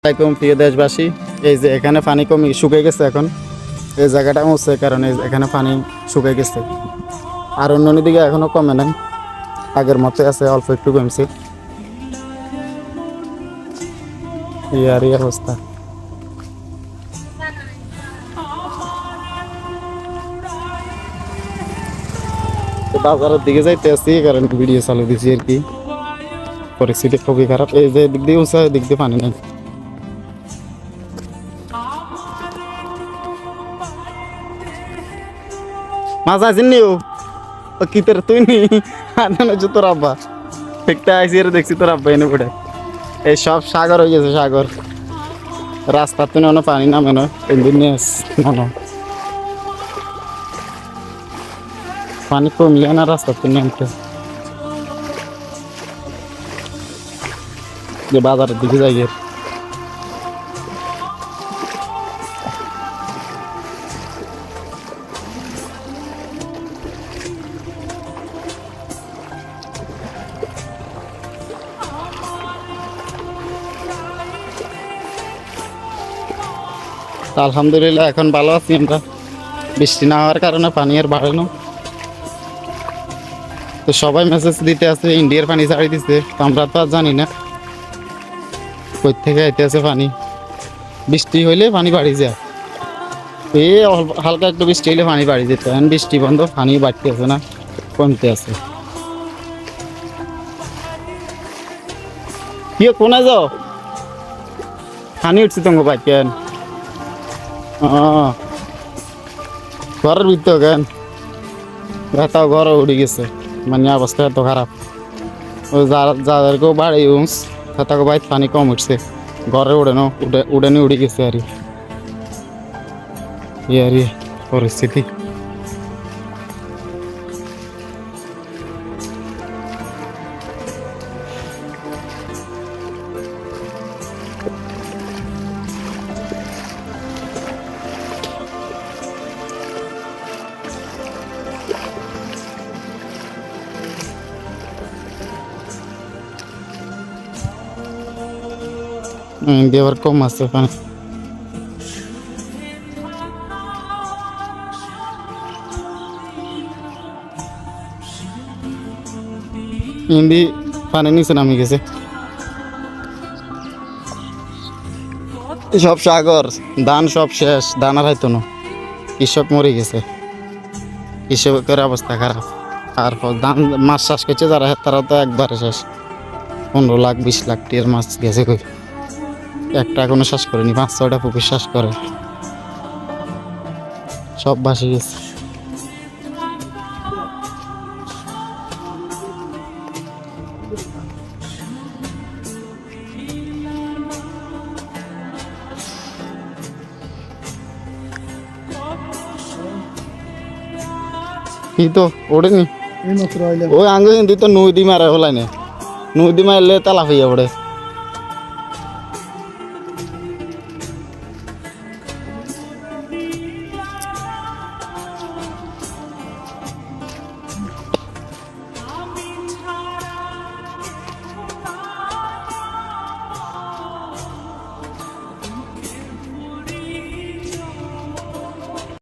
আসসালামাইকুম প্রিয় দেশবাসী। এই যে এখানে পানি কমে শুকিয়ে গেছে, এখন এই জায়গাটা মুছছে কারণ এখানে পানি শুকিয়ে গেছে। আর অন্য দিকে এখনো কমে নাই, আগের মতো আছে, অল্প একটু কমছে। এই অবস্থা। বাজারের দিকে যাইতে আসছি কারণ ভিডিও চালু দিচ্ছি আর কি। পরিস্থিতি খুবই খারাপ। এই যে দিক দিয়ে উঁচা, দিক দিয়ে পানি নেই। মাছ আছেন নি? ও কি তোর তুই নি আনছো তোর আব্বা? একটা আইসি আর দেখছি তোর আব্বা এনে পড়ে। এই সব সাগর হয়ে গেছে, সাগর। রাস্তার তো না পানি নামে না, পানি কমিয়ে না রাস্তার তো নামতে। যে বাজারের দিকে যাই গিয়ে আলহামদুলিল্লাহ এখন ভালো আছি আমরা। বৃষ্টি না হওয়ার কারণে পানি আর বাড়ে না। তো সবাই মেসেজ দিতে আছে ইন্ডিয়ার পানি ছাড়ি দিচ্ছে, তো আমরা তো আর জানি না কই থেকে আইতে আছে পানি। বৃষ্টি হইলে পানি বাড়ি যায়, এই হালকা একটু বৃষ্টি হইলে পানি বাড়ি যেত। এখন বৃষ্টি বন্ধ, পানি বাড়তে আছে না, কমতে আছে। কি কোনায় যাও? পানি উঠছে তোমার বাইক কেন? ঘরের ভিতর কেন? তাও ঘরও উঠে গেছে, মানে অবস্থা এত খারাপ। ওই যাদেরকেও বাড়ি উঁচ তাকে বাইক পানি কম উঠছে, ঘরে উড়ে উড়ে গেছে আর কি পরিস্থিতি। দেওয়ার কম আছে ওখানে। হিন্দি পানি নিচে নামে গেছে, সব সাগর। ধান সব শেষ, ধান আর হয়তো না, কৃষক মরে গেছে, কৃষকের অবস্থা খারাপ। আর ধান মাছ চাষ করছে যারা, তারা তো একবারে শেষ। 15 লাখ 20 লাখ টিয়ার মাছ গেছে কই, একটা কোনো শ্বাস করেনি, 5-6টা পুকুর শ্বাস করে, সব ভাসে গেছে। কি তো ওড়েনি ওই আঙ্গ হিন্দি তো নদী মারা হলাই না, নদী মারলে তালা হইয়া পড়ে।